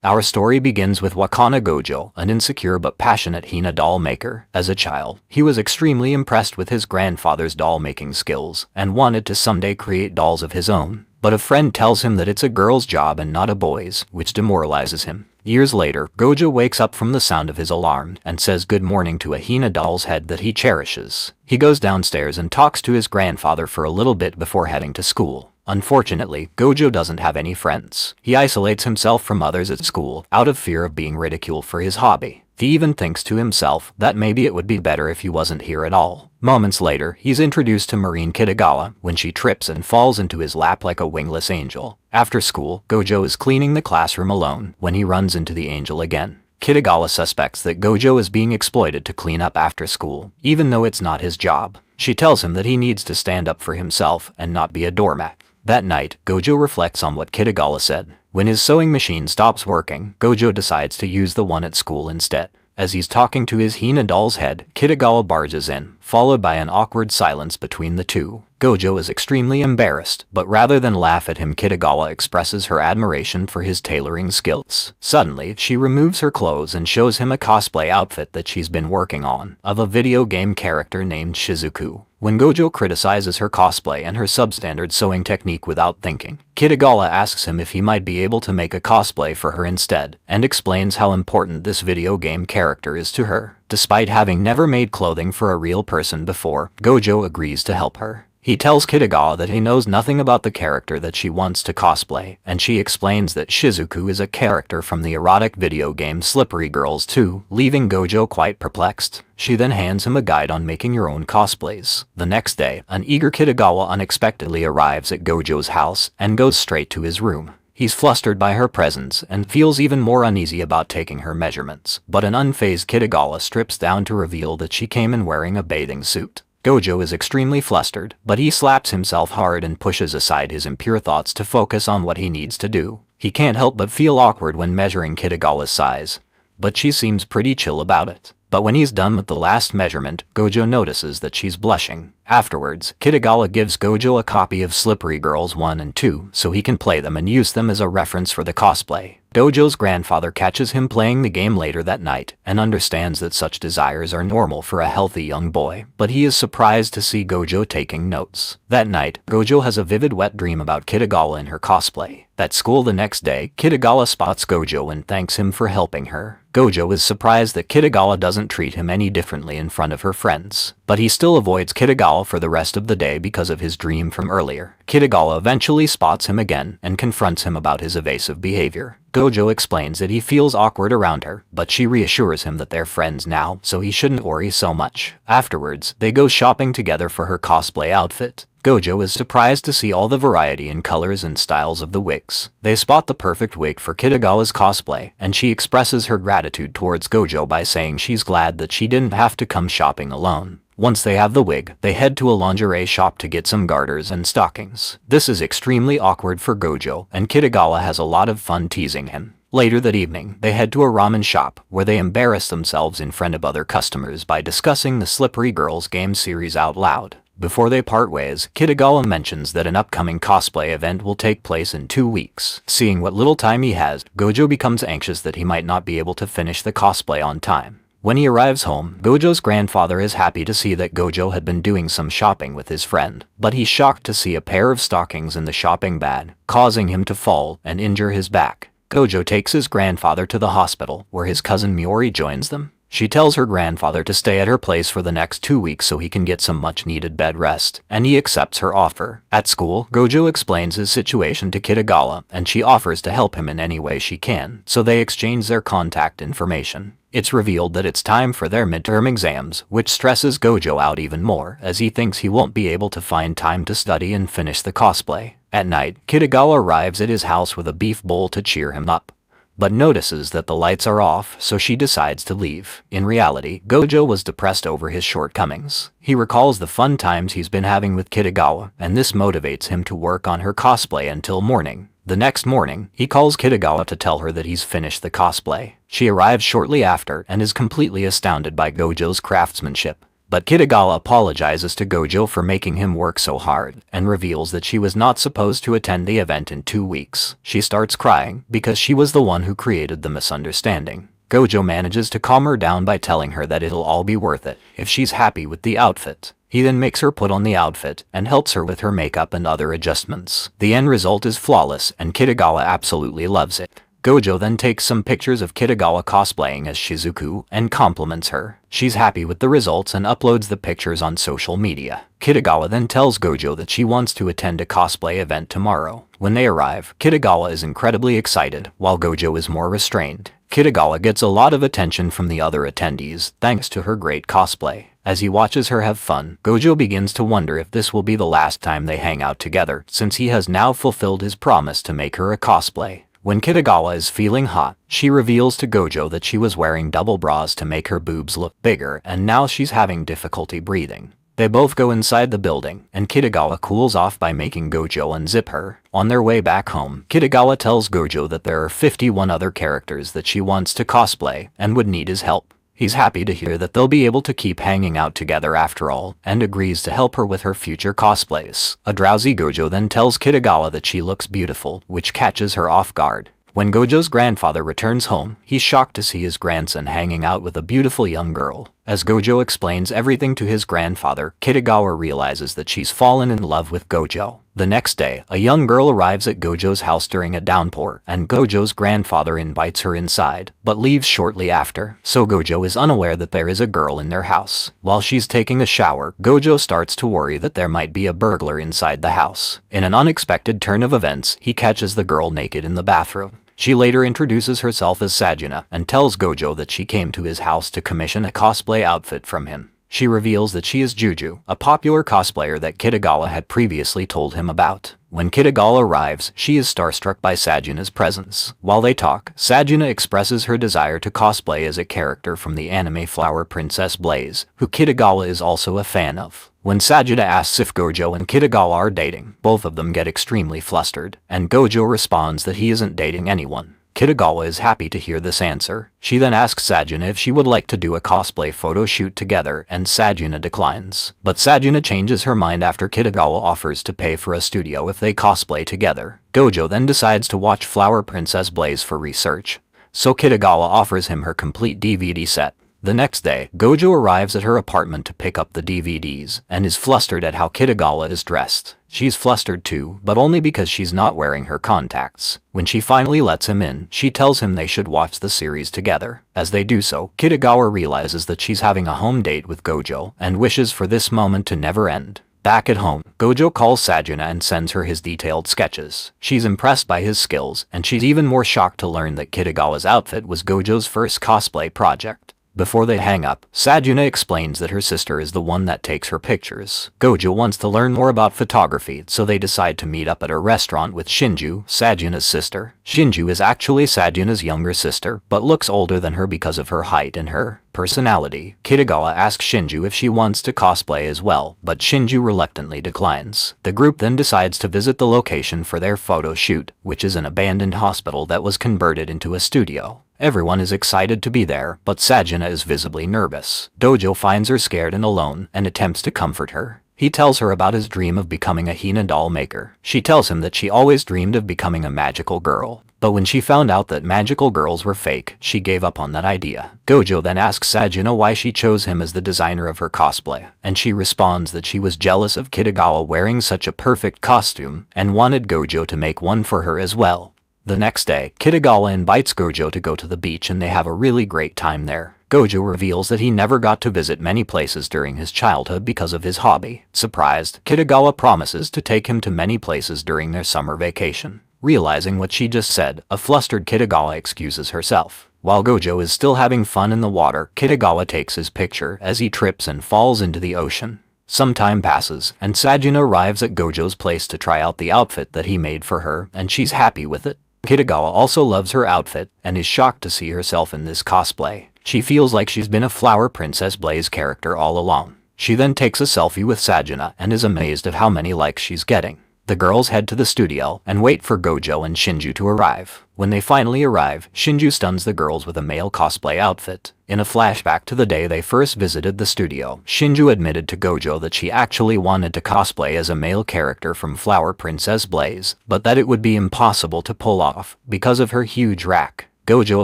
Our story begins with Wakana Gojou, an insecure but passionate hina doll maker. As a child, he was extremely impressed with his grandfather's doll-making skills and wanted to someday create dolls of his own. But a friend tells him that it's a girl's job and not a boy's, which demoralizes him. Years later, Gojou wakes up from the sound of his alarm and says good morning to a hina doll's head that he cherishes. He goes downstairs and talks to his grandfather for a little bit before heading to school. Unfortunately, Gojou doesn't have any friends. He isolates himself from others at school out of fear of being ridiculed for his hobby. He even thinks to himself that maybe it would be better if he wasn't here at all. Moments later, he's introduced to Marin Kitagawa when she trips and falls into his lap like a wingless angel. After school, Gojou is cleaning the classroom alone when he runs into the angel again. Kitagawa suspects that Gojou is being exploited to clean up after school, even though it's not his job. She tells him that he needs to stand up for himself and not be a doormat. That night, Gojou reflects on what Kitagawa said. When his sewing machine stops working, Gojou decides to use the one at school instead. As he's talking to his hina doll's head, Kitagawa barges in, followed by an awkward silence between the two. Gojou is extremely embarrassed, but rather than laugh at him, Kitagawa expresses her admiration for his tailoring skills. Suddenly, she removes her clothes and shows him a cosplay outfit that she's been working on, of a video game character named Shizuku. When Gojou criticizes her cosplay and her substandard sewing technique without thinking, Kitagawa asks him if he might be able to make a cosplay for her instead, and explains how important this video game character is to her. Despite having never made clothing for a real person before, Gojou agrees to help her. He tells Kitagawa that he knows nothing about the character that she wants to cosplay, and she explains that Shizuku is a character from the erotic video game Slippery Girls 2, leaving Gojou quite perplexed. She then hands him a guide on making your own cosplays. The next day, an eager Kitagawa unexpectedly arrives at Gojou's house and goes straight to his room. He's flustered by her presence and feels even more uneasy about taking her measurements, but an unfazed Kitagawa strips down to reveal that she came in wearing a bathing suit. Gojou is extremely flustered, but he slaps himself hard and pushes aside his impure thoughts to focus on what he needs to do. He can't help but feel awkward when measuring Kitagawa's size, but she seems pretty chill about it. But when he's done with the last measurement, Gojou notices that she's blushing. Afterwards, Kitagawa gives Gojou a copy of Slippery Girls 1 and 2 so he can play them and use them as a reference for the cosplay. Gojou's grandfather catches him playing the game later that night and understands that such desires are normal for a healthy young boy, but he is surprised to see Gojou taking notes. That night, Gojou has a vivid wet dream about Kitagawa in her cosplay. At school the next day, Kitagawa spots Gojou and thanks him for helping her. Gojou is surprised that Kitagawa doesn't treat him any differently in front of her friends, but he still avoids Kitagawa for the rest of the day because of his dream from earlier. Kitagawa eventually spots him again and confronts him about his evasive behavior. Gojou explains that he feels awkward around her, but she reassures him that they're friends now, so he shouldn't worry so much. Afterwards, they go shopping together for her cosplay outfit. Gojou is surprised to see all the variety in colors and styles of the wigs. They spot the perfect wig for Kitagawa's cosplay, and she expresses her gratitude towards Gojou by saying she's glad that she didn't have to come shopping alone. Once they have the wig, they head to a lingerie shop to get some garters and stockings. This is extremely awkward for Gojou, and Kitagawa has a lot of fun teasing him. Later that evening, they head to a ramen shop, where they embarrass themselves in front of other customers by discussing the Slippery Girls game series out loud. Before they part ways, Kitagawa mentions that an upcoming cosplay event will take place in 2 weeks. Seeing what little time he has, Gojou becomes anxious that he might not be able to finish the cosplay on time. When he arrives home, Gojou's grandfather is happy to see that Gojou had been doing some shopping with his friend, but he's shocked to see a pair of stockings in the shopping bag, causing him to fall and injure his back. Gojou takes his grandfather to the hospital, where his cousin Miori joins them. She tells her grandfather to stay at her place for the next 2 weeks so he can get some much-needed bed rest, and he accepts her offer. At school, Gojou explains his situation to Kitagawa, and she offers to help him in any way she can, so they exchange their contact information. It's revealed that it's time for their midterm exams, which stresses Gojou out even more, as he thinks he won't be able to find time to study and finish the cosplay. At night, Kitagawa arrives at his house with a beef bowl to cheer him up, but notices that the lights are off, so she decides to leave. In reality, Gojou was depressed over his shortcomings. He recalls the fun times he's been having with Kitagawa, and this motivates him to work on her cosplay until morning. The next morning, he calls Kitagawa to tell her that he's finished the cosplay. She arrives shortly after and is completely astounded by Gojou's craftsmanship. But Kitagawa apologizes to Gojou for making him work so hard, and reveals that she was not supposed to attend the event in 2 weeks. She starts crying, because she was the one who created the misunderstanding. Gojou manages to calm her down by telling her that it'll all be worth it, if she's happy with the outfit. He then makes her put on the outfit, and helps her with her makeup and other adjustments. The end result is flawless, and Kitagawa absolutely loves it. Gojou then takes some pictures of Kitagawa cosplaying as Shizuku, and compliments her. She's happy with the results and uploads the pictures on social media. Kitagawa then tells Gojou that she wants to attend a cosplay event tomorrow. When they arrive, Kitagawa is incredibly excited, while Gojou is more restrained. Kitagawa gets a lot of attention from the other attendees, thanks to her great cosplay. As he watches her have fun, Gojou begins to wonder if this will be the last time they hang out together, since he has now fulfilled his promise to make her a cosplay. When Kitagawa is feeling hot, she reveals to Gojou that she was wearing double bras to make her boobs look bigger, and now she's having difficulty breathing. They both go inside the building, and Kitagawa cools off by making Gojou unzip her. On their way back home, Kitagawa tells Gojou that there are 51 other characters that she wants to cosplay, and would need his help. He's happy to hear that they'll be able to keep hanging out together after all, and agrees to help her with her future cosplays. A drowsy Gojou then tells Kitagawa that she looks beautiful, which catches her off guard. When Gojou's grandfather returns home, he's shocked to see his grandson hanging out with a beautiful young girl. As Gojou explains everything to his grandfather, Kitagawa realizes that she's fallen in love with Gojou. The next day, a young girl arrives at Gojou's house during a downpour, and Gojou's grandfather invites her inside, but leaves shortly after, so Gojou is unaware that there is a girl in their house. While she's taking a shower, Gojou starts to worry that there might be a burglar inside the house. In an unexpected turn of events, he catches the girl naked in the bathroom. She later introduces herself as Sajuna and tells Gojou that she came to his house to commission a cosplay outfit from him. She reveals that she is Juju, a popular cosplayer that Kitagawa had previously told him about. When Kitagawa arrives, she is starstruck by Sajuna's presence. While they talk, Sajuna expresses her desire to cosplay as a character from the anime Flower Princess Blaze, who Kitagawa is also a fan of. When Sajuna asks if Gojou and Kitagawa are dating, both of them get extremely flustered, and Gojou responds that he isn't dating anyone. Kitagawa is happy to hear this answer. She then asks Sajuna if she would like to do a cosplay photo shoot together, and Sajuna declines. But Sajuna changes her mind after Kitagawa offers to pay for a studio if they cosplay together. Gojou then decides to watch Flower Princess Blaze for research, so Kitagawa offers him her complete DVD set. The next day, Gojou arrives at her apartment to pick up the DVDs, and is flustered at how Kitagawa is dressed. She's flustered too, but only because she's not wearing her contacts. When she finally lets him in, she tells him they should watch the series together. As they do so, Kitagawa realizes that she's having a home date with Gojou, and wishes for this moment to never end. Back at home, Gojou calls Sajuna and sends her his detailed sketches. She's impressed by his skills, and she's even more shocked to learn that Kitagawa's outfit was Gojou's first cosplay project. Before they hang up, Sajuna explains that her sister is the one that takes her pictures. Gojou wants to learn more about photography, so they decide to meet up at a restaurant with Shinju, Sajuna's sister. Shinju is actually Sajuna's younger sister, but looks older than her because of her height and her personality. Kitagawa asks Shinju if she wants to cosplay as well, but Shinju reluctantly declines. The group then decides to visit the location for their photo shoot, which is an abandoned hospital that was converted into a studio. Everyone is excited to be there, but Sajuna is visibly nervous. Dojo finds her scared and alone, and attempts to comfort her. He tells her about his dream of becoming a hina doll maker. She tells him that she always dreamed of becoming a magical girl, but when she found out that magical girls were fake, she gave up on that idea. Gojou then asks Sajuna why she chose him as the designer of her cosplay, and she responds that she was jealous of Kitagawa wearing such a perfect costume, and wanted Gojou to make one for her as well. The next day, Kitagawa invites Gojou to go to the beach and they have a really great time there. Gojou reveals that he never got to visit many places during his childhood because of his hobby. Surprised, Kitagawa promises to take him to many places during their summer vacation. Realizing what she just said, a flustered Kitagawa excuses herself. While Gojou is still having fun in the water, Kitagawa takes his picture as he trips and falls into the ocean. Some time passes, and Sajuna arrives at Gojou's place to try out the outfit that he made for her, and she's happy with it. Kitagawa also loves her outfit, and is shocked to see herself in this cosplay. She feels like she's been a Flower Princess Blaze character all along. She then takes a selfie with Sajuna and is amazed at how many likes she's getting. The girls head to the studio and wait for Gojou and Shinju to arrive. When they finally arrive, Shinju stuns the girls with a male cosplay outfit. In a flashback to the day they first visited the studio, Shinju admitted to Gojou that she actually wanted to cosplay as a male character from Flower Princess Blaze, but that it would be impossible to pull off because of her huge rack. Gojou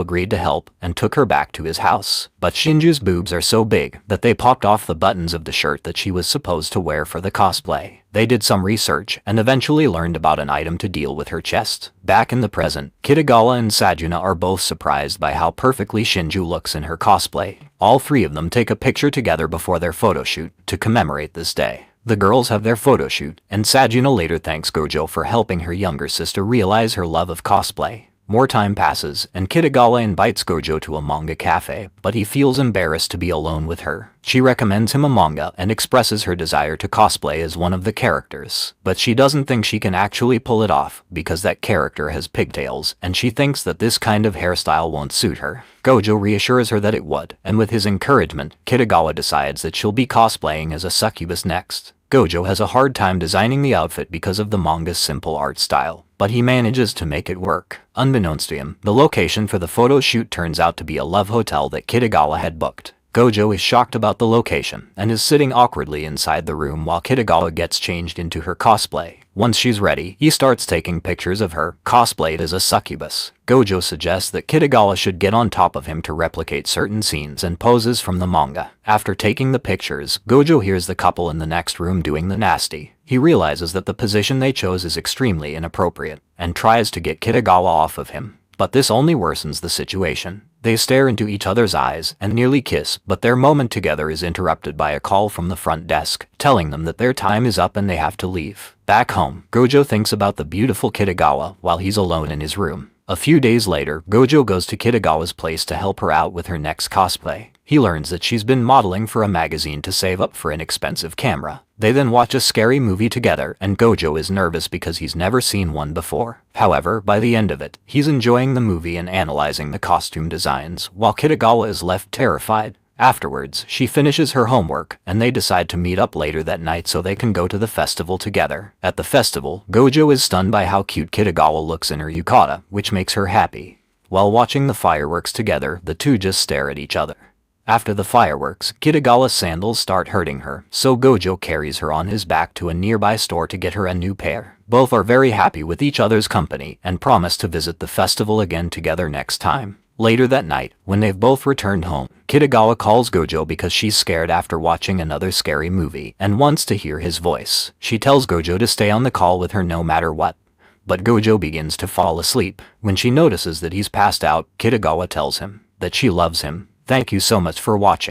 agreed to help and took her back to his house, but Shinju's boobs are so big that they popped off the buttons of the shirt that she was supposed to wear for the cosplay. They did some research and eventually learned about an item to deal with her chest. Back in the present, Kitagawa and Sajuna are both surprised by how perfectly Shinju looks in her cosplay. All three of them take a picture together before their photo shoot to commemorate this day. The girls have their photo shoot, and Sajuna later thanks Gojou for helping her younger sister realize her love of cosplay. More time passes, and Kitagawa invites Gojou to a manga cafe, but he feels embarrassed to be alone with her. She recommends him a manga and expresses her desire to cosplay as one of the characters, but she doesn't think she can actually pull it off because that character has pigtails, and she thinks that this kind of hairstyle won't suit her. Gojou reassures her that it would, and with his encouragement, Kitagawa decides that she'll be cosplaying as a succubus next. Gojou has a hard time designing the outfit because of the manga's simple art style, but he manages to make it work. Unbeknownst to him, the location for the photo shoot turns out to be a love hotel that Kitagawa had booked. Gojou is shocked about the location and is sitting awkwardly inside the room while Kitagawa gets changed into her cosplay. Once she's ready, he starts taking pictures of her, cosplayed as a succubus. Gojou suggests that Kitagawa should get on top of him to replicate certain scenes and poses from the manga. After taking the pictures, Gojou hears the couple in the next room doing the nasty. He realizes that the position they chose is extremely inappropriate and tries to get Kitagawa off of him, but this only worsens the situation. They stare into each other's eyes and nearly kiss, but their moment together is interrupted by a call from the front desk, telling them that their time is up and they have to leave. Back home, Gojou thinks about the beautiful Kitagawa while he's alone in his room. A few days later, Gojou goes to Kitagawa's place to help her out with her next cosplay. He learns that she's been modeling for a magazine to save up for an expensive camera. They then watch a scary movie together, and Gojou is nervous because he's never seen one before. However, by the end of it, he's enjoying the movie and analyzing the costume designs, while Kitagawa is left terrified. Afterwards, she finishes her homework, and they decide to meet up later that night so they can go to the festival together. At the festival, Gojou is stunned by how cute Kitagawa looks in her yukata, which makes her happy. While watching the fireworks together, the two just stare at each other. After the fireworks, Kitagawa's sandals start hurting her, so Gojou carries her on his back to a nearby store to get her a new pair. Both are very happy with each other's company and promise to visit the festival again together next time. Later that night, when they've both returned home, Kitagawa calls Gojou because she's scared after watching another scary movie and wants to hear his voice. She tells Gojou to stay on the call with her no matter what. But Gojou begins to fall asleep. When she notices that he's passed out, Kitagawa tells him that she loves him. Thank you so much for watching.